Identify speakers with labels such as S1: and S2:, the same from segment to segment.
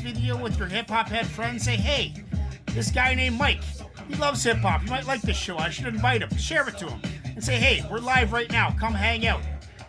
S1: video with your hip-hop head friends. Say, hey, this guy named Mike, he loves hip-hop. You might like this show. I should invite him. Share it to him. And say, hey, we're live right now. Come hang out.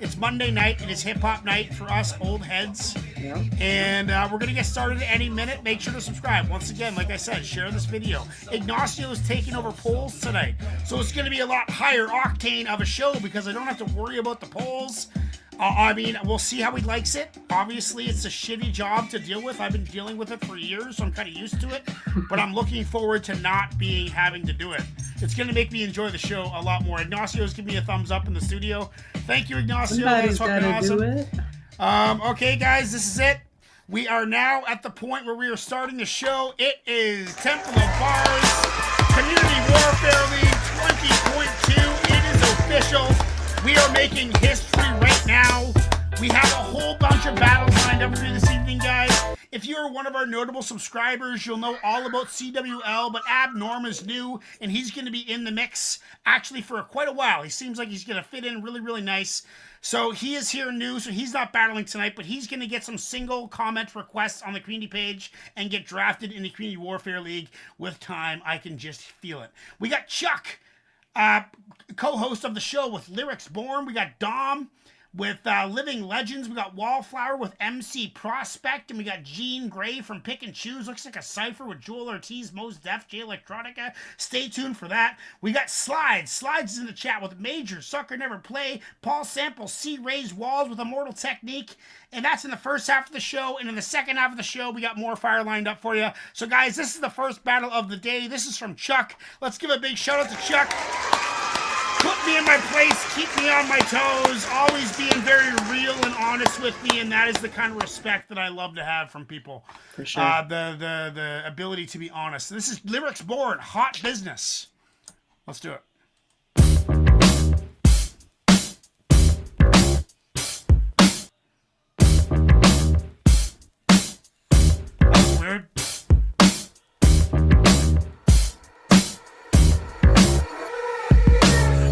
S1: It's Monday night. It is hip-hop night for us old heads. Yeah. And we're going to get started any minute. Make sure to subscribe. Once again, like I said, share this video. Ignacio is taking over polls tonight. So it's going to be a lot higher octane of a show because I don't have to worry about the polls. I mean, we'll see how he likes it. Obviously, it's a shitty job to deal with. I've been dealing with it for years, so I'm kind of used to it. But I'm looking forward to not having to do it. It's going to make me enjoy the show a lot more. Ignacio's giving me a thumbs up in the studio. Thank you, Ignacio. That's fucking awesome. Okay, guys, this is it. We are now at the point where we are starting the show. It is Temple of Bars Community Warfare League 20.2. It is official. We are making history right now. We have a whole bunch of battles lined up for you this evening, guys. If you're one of our notable subscribers, you'll know all about CWL, but Abnorm is new, and he's going to be in the mix, actually, for quite a while. He seems like he's going to fit in really, really nice. So he is here new, so he's not battling tonight, but he's going to get some single comment requests on the community page and get drafted in the Community Warfare League with time. I can just feel it. We got Chuck, co-host of the show with Lyrics Born. We got Dom with Living Legends. We got Wallflower with MC Prospect. And we got Gene Gray from Pick and Choose. Looks like a cipher with Joel Ortiz, Mos Def, J Electronica. Stay tuned for that. We got Slides. Slides is in the chat with Major, Sucker Never Play, Paul Sample, C. Raised Walls with Immortal Technique. And that's in the first half of the show. And in the second half of the show, we got more fire lined up for you. So, guys, this is the first battle of the day. This is from Chuck. Let's give a big shout out to Chuck. Put me in my place, keep me on my toes, always being very real and honest with me, and that is the kind of respect that I love to have from people.
S2: For sure.
S1: The ability to be honest. This is Lyrics Born, Hot Business. Let's do it. That was weird.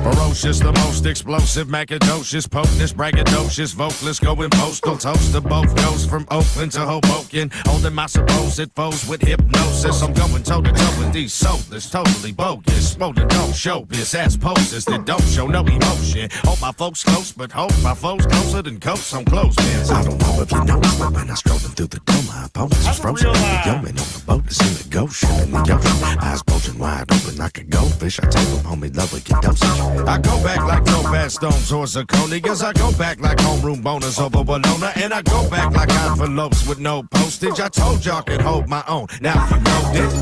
S3: Ferocious, the most explosive, macadocious, potent, braggadocious, vocalist, going postal, toast to both coasts from Oakland to Hoboken, holding my supposed foes with hypnosis. I'm going toe-to-toe with these soulless, totally bogus, smoking don't show this ass poses that don't show no emotion. Hope my folks close, but hope my foes closer than coats on clothespins. I don't know if you noticed, but when I strolling through the door, my opponents was frozen. Yeoman on the boat, it's in the goshen, in the ocean, eyes bulging wide open like a goldfish. I tell them, homie, love with your dosage. I go back like Topaz Stones or Zirconias. I go back like homeroom boners over Bologna. And I go back like envelopes with no postage. I told y'all I could hold my own. Now you know this.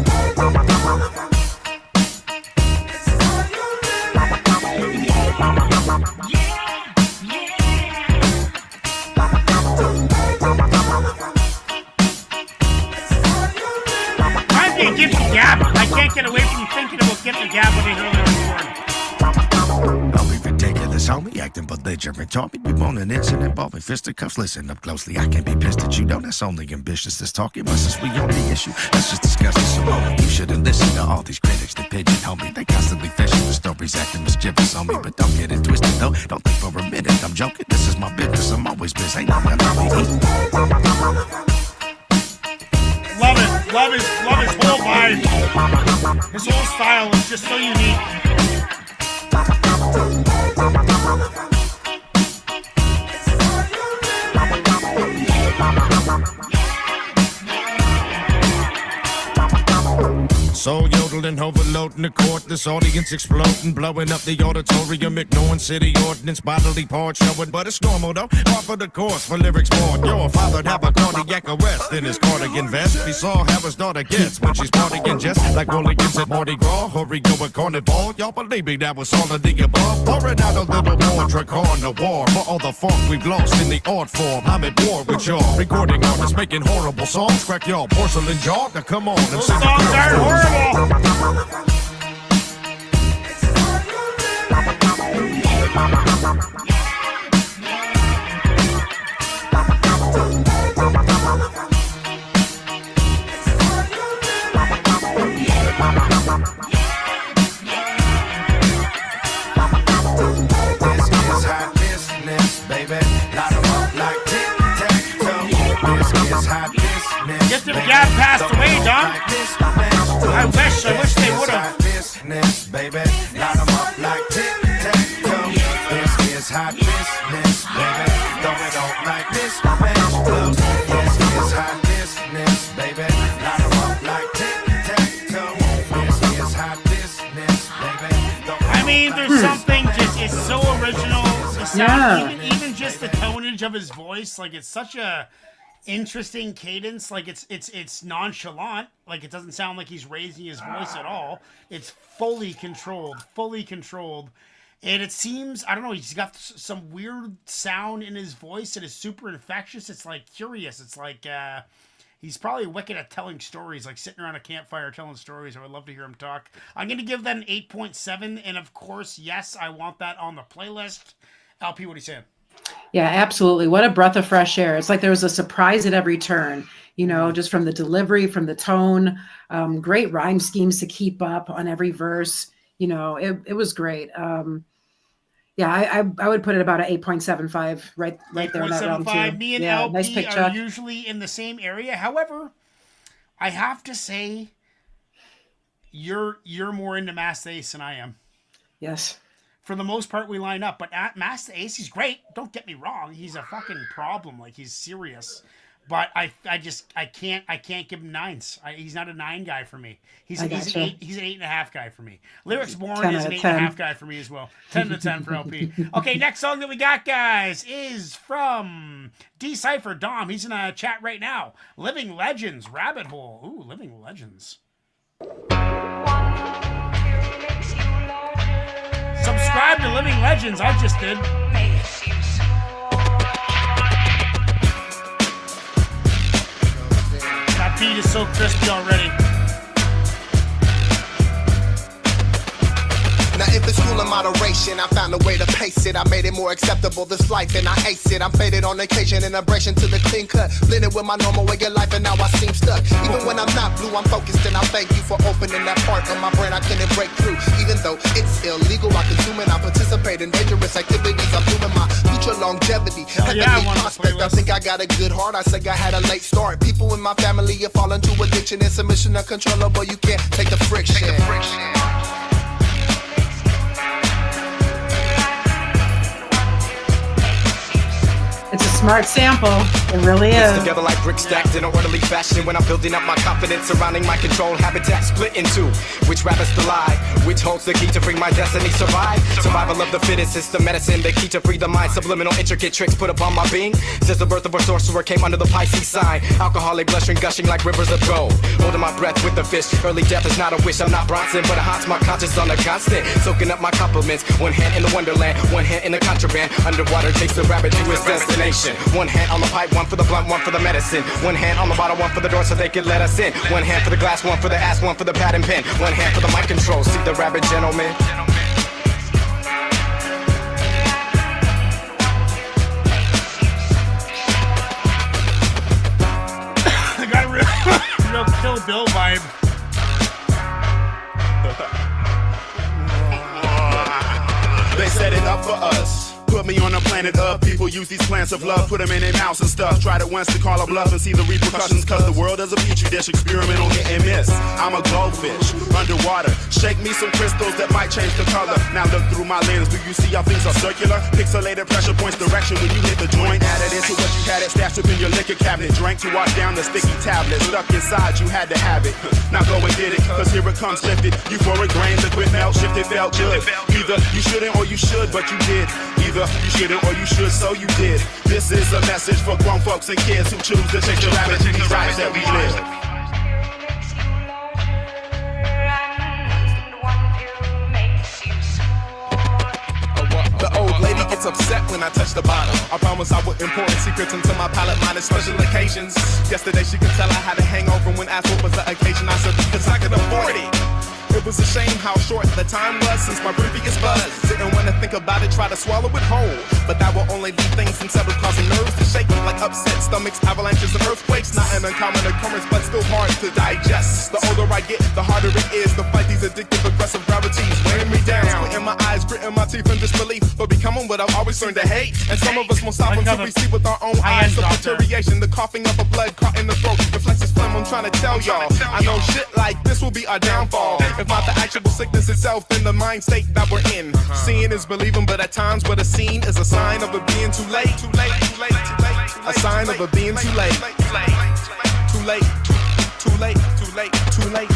S1: I'm being Gift the Gab. I can't get away from thinking about Gift the Gab when I hear the recording.
S3: Don't be ridiculous, homie, acting belligerent. Taught me we want an incident involving fisticuffs. Listen up closely, I can't be pissed at you, though. That's only ambitious, this talking. But since we on the issue, let's just discuss this a moment. You shouldn't listen to all these critics that pigeonhole me. They constantly fishing for stories, acting mischievous on me. But don't get it twisted, though. Don't think for a minute I'm joking. This is my business, I'm always busy. Ain't nothing about me.
S1: Love it. Love his whole vibe. His whole style is just so unique.
S3: Soul yodeling, overloading the court, this audience exploding, blowing up the auditorium, ignoring city ordinance, bodily parts showing, but it's normal though, par for the course for lyrics born. Your father'd have a cardiac arrest in his cardigan vest. He saw how his daughter gets when she's partying just like hooligans at Mardi Gras, hurry go a carnival. Y'all believe me, that was all of the above. Pouring out a little more Dracar the war for all the funk we've lost in the art form. I'm at war with y'all, recording artists making horrible songs, crack y'all porcelain jaw. Now come on,
S1: those songs aren't horrible. Get them Dom? I wish they would have.
S3: Business, baby. Line 'em up like tic-tac-toe. This is hot business, baby. Throw it on like this, this is hot business, baby. Line 'em up like tic-tac-toe. This is hot business, baby.
S1: I mean, there's something just, it's so original. The sound, even just the tonage of his voice, like it's such a interesting cadence. Like it's nonchalant. Like it doesn't sound like he's raising his voice at all. It's fully controlled. And it seems, I don't know, he's got some weird sound in his voice that is super infectious. It's like curious. It's like he's probably wicked at telling stories, like sitting around a campfire telling stories. I would love to hear him talk. I'm going to give that an 8.7. And of course, yes, I want that on the playlist. LP, what are you saying?
S2: Yeah, absolutely. What a breath of fresh air. It's like there was a surprise at every turn, you know, just from the delivery, from the tone, great rhyme schemes to keep up on every verse. You know, it was great. Yeah, I would put it about an 8.75 right there in that realm too.
S1: Me and LP nice pick, are usually in the same area. However, I have to say you're more into Master Ace than I am.
S2: Yes.
S1: For the most part, we line up. But at Master Ace, he's great. Don't get me wrong. He's a fucking problem. Like, he's serious. But I can't give him 9s. He's not a 9 guy for me. He's an 8.5 guy for me. Lyrics Born is an 8.5 guy for me as well. 10 to 10 for LP. Okay, next song that we got, guys, is from D-Cypher. Dom, he's in a chat right now. Living Legends, Rabbit Hole. Ooh, Living Legends. Subscribe to Living Legends. I just did. That beat is so crispy already.
S4: Now if it's cool in moderation, I found a way to pace it. I made it more acceptable, this life, and I ace it. I'm faded on occasion, an abrasion to the clean cut. Blended with my normal way of life, and now I seem stuck. Even when I'm not blue, I'm focused, and I thank you for opening that part of my brain I couldn't break through. Even though it's illegal, I consume it. I participate in dangerous activities. I'm doing my future longevity. Prospect. I think I got a good heart. I say I had a late start. People in my family have fallen to addiction and submission uncontrollable. You can't take the friction.
S2: It's a smart sample. It really is.
S5: It's together like bricks stacked in an orderly fashion. When I'm building up my confidence surrounding my control habitat, split into which rabbit's the lie, which holds the key to bring my destiny. Survival of the fittest is the medicine, the key to free the mind. Subliminal intricate tricks put upon my being. Since the birth of a sorcerer came under the Pisces sign. Alcoholic blushing, gushing like rivers of gold. Holding my breath with the fish. Early death is not a wish. I'm not Bronson, but it haunts my conscience on a constant. Soaking up my compliments. One hand in the wonderland, one hand in the contraband. Underwater takes the rabbit to his destination. One hand on the pipe, one for the blunt, one for the medicine. One hand on the bottle, one for the door so they can let us in. One hand for the glass, one for the ass, one for the pad and pen. One hand for the mic control, see the rabbit gentleman.
S1: I got a real Kill Bill vibe.
S6: They set it up for us. Put me on a planet of people, use these plants of love, put them in their mouths and stuff. Tried it once to call a bluff and see the repercussions, cause the world is a petri dish, experimental hit and miss. I'm a goldfish, underwater. Shake me some crystals that might change the color. Now look through my lens, do you see how things are circular? Pixelated pressure points direction when you hit the joint. Added into what you had it stashed up in your liquor cabinet. Drank to wash down the sticky tablet. Stuck inside, you had to have it. Now go and get it, cause here it comes lifted. Euphoric grains, liquid melt, shifted, felt good. Either you shouldn't or you should, but you did. Either you shouldn't or you should, so you did. This is a message for grown folks and kids who choose to take the rabbit to these lives that we live.
S4: The old lady gets upset when I touch the bottom. I promise I wouldn't pour the secrets into my palate, minus special occasions. Yesterday she could tell I had a hangover when asked what was the occasion. I said because I could afford it. It was a shame how short the time was since my previous buzz. Didn't want to think about it, try to swallow it whole. But that will only leave things unsettled, causing nerves to shake like upset stomachs, avalanches, and earthquakes. Not an uncommon occurrence, but still hard to digest. The older I get, the harder it is to fight these addictive, aggressive gravities weighing me down. Squinting my eyes, gritting my teeth in disbelief, but becoming what I've always learned to hate. And some of us won't stop until we see with our own eyes the deterioration, the coughing up of blood caught in the throat, stress is phlegm, I'm trying to tell y'all. I know shit like this will be our downfall. If not the actual sickness itself, then the mind state that we're in. Seeing is believing, but at times what is seen is a sign of it being too late. Too late, too late, too late. A sign of it being too late. Too late, too late, too late, too late.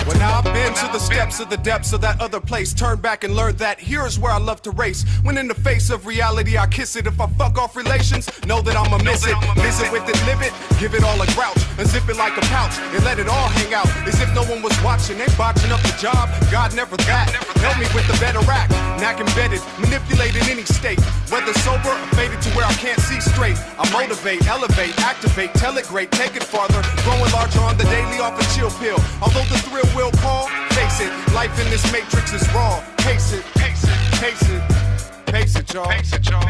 S4: Well, now I've been to the steps of the depths of that other place. Turn back and learn that here's where I love to race. When in the face of reality, I kiss it. If I fuck off relations, know that I'ma miss it. Miss it with it, live it, give it all a grouch. And zip it like a pouch and let it all hang out. As if no one was watching, they botching up the job. God never that. Help me with the better act. Knack embedded, manipulate in any state. Whether sober or faded to where I can't see straight. I motivate, elevate, activate, tell it great, take it farther. Growing larger on the daily off a chill pill. Although the thrill will call, face it. Life in this matrix is raw. Pace it, pace it, pace it, pace it, y'all. Pace it, y'all.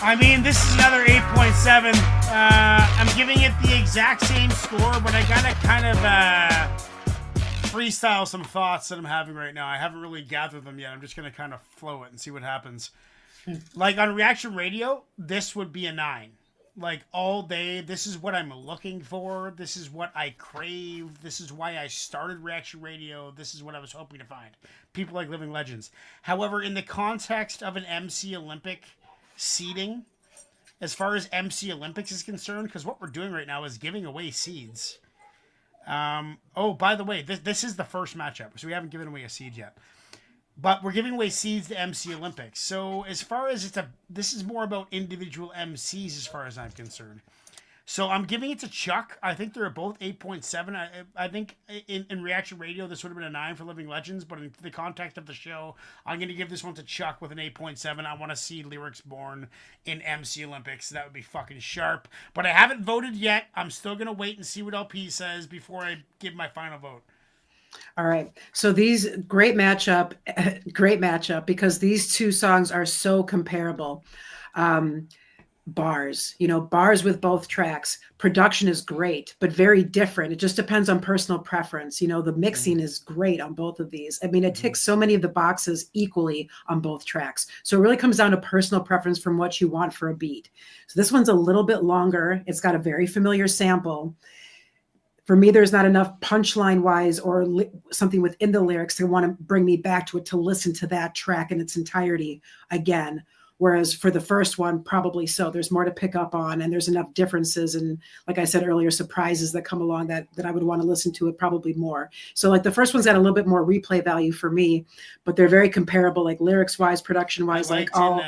S1: I mean, this is another 8.7. I'm giving it the exact same score, but I gotta kind of freestyle some thoughts that I'm having right now. I haven't really gathered them yet. I'm just gonna kind of flow it and see what happens. Like on Reaction Radio, this would be a 9. Like all day, this is what I'm looking for. This is what I crave. This is why I started Reaction Radio. This is what I was hoping to find. People like Living Legends. However, in the context of an MC Olympic seeding, as far as MC Olympics is concerned, because what we're doing right now is giving away seeds. Oh, by the way, this is the first matchup, so we haven't given away a seed yet. But we're giving away seeds to MC Olympics. So as far as this is more about individual MCs as far as I'm concerned. So I'm giving it to Chuck. I think they're both 8.7. I think in Reaction Radio, this would have been a 9 for Living Legends. But in the context of the show, I'm going to give this one to Chuck with an 8.7. I want to see Lyrics Born in MC Olympics. That would be fucking sharp. But I haven't voted yet. I'm still going to wait and see what LP says before I give my final vote.
S2: All right. So these great matchup because these two songs are so comparable. Bars with both tracks. Production is great, but very different. It just depends on personal preference. The mixing is great on both of these. I mean, it ticks so many of the boxes equally on both tracks. So it really comes down to personal preference from what you want for a beat. So this one's a little bit longer. It's got a very familiar sample. For me, there's not enough punchline wise or something within the lyrics to want to bring me back to it to listen to that track in its entirety again. Whereas for the first one, probably so. There's more to pick up on, and there's enough differences and, like I said earlier, surprises that come along that I would want to listen to it probably more. So like the first one's got a little bit more replay value for me, but they're very comparable, like lyrics wise, production wise, like all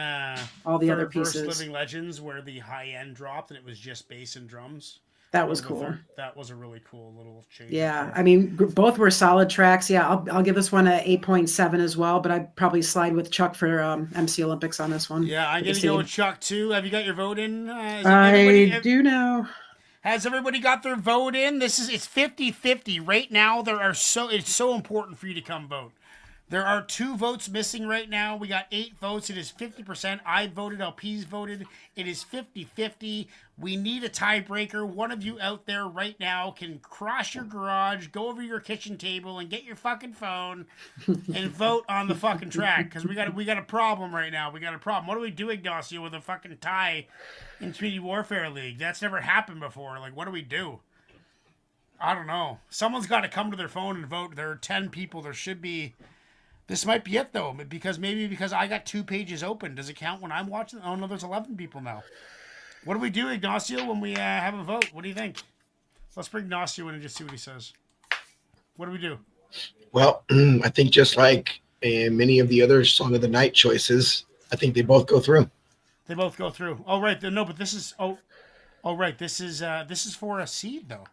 S2: the other pieces.
S1: Living Legends, where the high end dropped and it was just bass and drums.
S2: That was cool.
S1: That was a really cool little change.
S2: Yeah, I mean, both were solid tracks. Yeah, I'll give this one a 8.7 as well, but I'd probably slide with Chuck for MC Olympics on this one.
S1: Yeah, I'm going to go with Chuck too. Have you got your vote in?
S2: I do now.
S1: Has everybody got their vote in? It's 50-50 right now. It's so important for you to come vote. There are 2 votes missing right now. We got 8 votes. It is 50%. I voted. LP's voted. It is 50-50. We need a tiebreaker. One of you out there right now can cross your garage, go over your kitchen table, and get your fucking phone and vote on the fucking track. Because we got a problem right now. We got a problem. What are we doing, Ignacio, with a fucking tie in Community Warfare League? That's never happened before. Like, what do we do? I don't know. Someone's got to come to their phone and vote. There are 10 people. There should be... This might be it, though, because I got 2 pages open. Does it count when I'm watching? Oh, no, there's 11 people now. What do we do, Ignacio, when we have a vote? What do you think? Let's bring Ignacio in and just see what he says. What do we do?
S7: Well, I think just like many of the other Song of the Night choices, I think they both go through.
S1: They both go through. Oh, right. No, but this is... Oh, right. This is for a seed, though.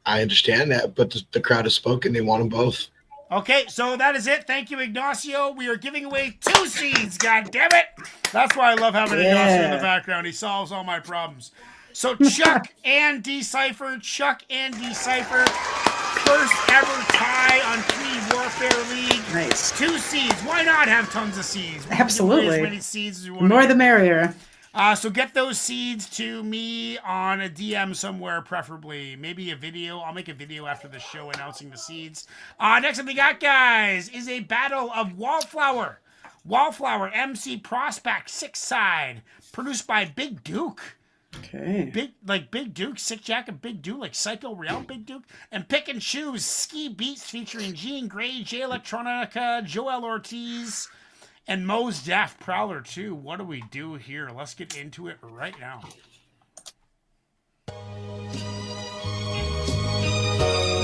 S7: I understand that, but the crowd has spoken. They want them both.
S1: Okay, so that is it. Thank you, Ignacio. We are giving away 2 seeds. God damn it! That's why I love having Ignacio in the background. He solves all my problems. So Chuck and D-Cypher, first ever tie on Community Warfare League.
S2: Nice.
S1: 2 seeds. Why not have tons of seeds?
S2: Absolutely.
S1: As many seeds as you want.
S2: More the merrier.
S1: So get those seeds to me on a DM somewhere, preferably. Maybe a video. I'll make a video after the show announcing the seeds. Next up we got, guys, is a battle of Wallflower. Wallflower MC Prospect 6 side, produced by Big Duke.
S2: Okay.
S1: Big Duke, Sick Jacket, Big Duke, like Psycho Real Big Duke, and Pickin' Shoes, Ski Beats featuring Jean Grey, J Electronica, Joel Ortiz, and Mos Def, Prowler 2. What do we do here? Let's get into it right now.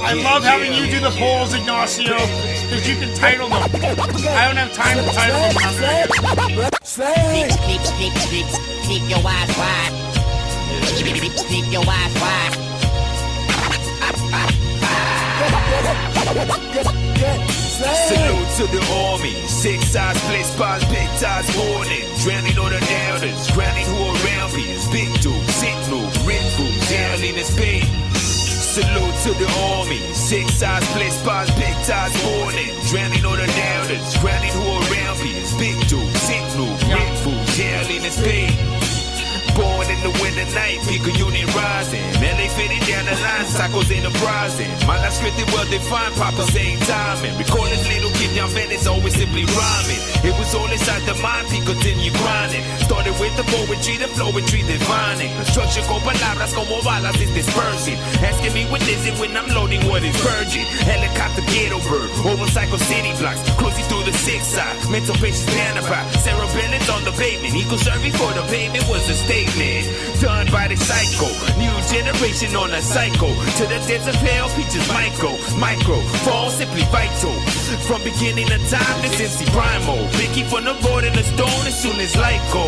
S1: I love having you do the polls, Ignacio, because you can title them. I don't have time to title them.
S8: Keep your eyes wide. Keep your eyes wide.
S9: Salute to the army. 6 sides, split spots, big ties, warning. Drowning all the elders, drowning who around me is big dude, sick move, rip food, drowning in space. Salute to the army. 6 sides, split spots, big ties, warning. Drowning all the elders, drowning who around me is big dude, sick move, rip food, drowning in space. Born in the winter night, Pico Union rising. LA fitting down the line, Psychos enterprising. My life scripted well defined, Papa saying timing. Recall this little kid, young Venice, always simply rhyming. It was all inside the mind, Pico continue grinding. Started with the poetry, the flowetry, divining. Construction con palabras como balas is dispersing. Asking me what is it when I'm loading what is purging. Helicopter ghetto bird, over Psycho city blocks. Cruising through the 6 side, mental patients down about. Sarah Bennett's on the pavement. Equal serving for the pavement was a statement. Done by the psycho, new generation on a cycle. To the depths of hell, peaches micro, fall simply vital. From beginning of time, this MC Primo. Vicky from the board in the stone as soon as light go.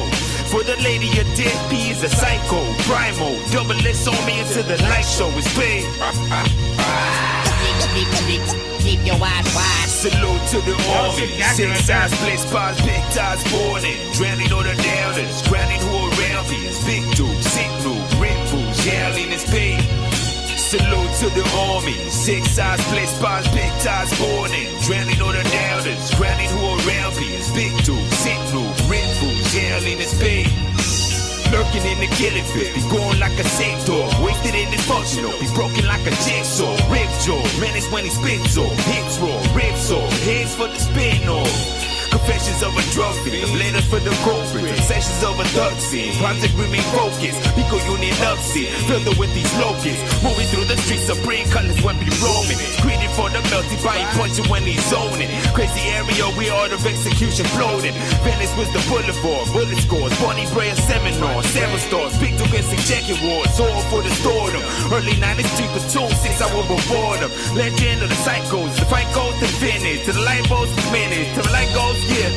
S9: For the lady of death, P is a psycho. Primo, double S on me until the light show is big.
S8: Keep your eyes wide.
S9: Salute to the army. 6 sides, split spots, big ties, warning. Drowning all the doubters, drowning who around me is big dude, sick move, rip food, yelling is big. Salute to the army. 6 sides, split spots, big ties, warning. Drowning all the doubters, drowning who around me is big dude, sick move, rip food, yelling is big. Lurking in the killing field, be going like a sick dog. Wasted and dysfunctional, be broken like a jigsaw. Rip jaw, menace when he spits off. Hits raw, ribs off, heads for the spin off. Confessions of a drug fiend, letters for the culprit. Obsessions of a thug scene, project remain focused. Pico Union love scene, filled up with these locusts. Moving through the streets of brain colors when we roaming. Greeted for the melty bite, punching when he's zoning. Crazy area, we order of execution floating. Venice was the boulevard, bullet scores. Bonnie Brea seminar, Sarah stars. Big to basic jacket wars, all for the stardom. Early 90s, cheap platoon, 6 hour before them. Legend of the psychos, the fight goes to finish. To the light goes to minutes, to the light goes, yeah,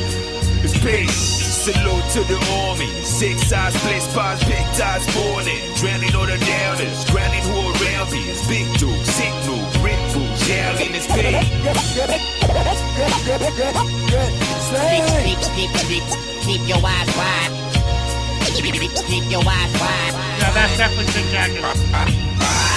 S9: it's peace. Salute to the army. 6 sides, split spots, big ties, warning. Drowning all the doubters, drowning who around me is big dude, sick move, rip food, yelling is big.
S8: Keep your eyes wide. Keep your eyes wide.
S1: Yeah, that's definitely Sick Jacket.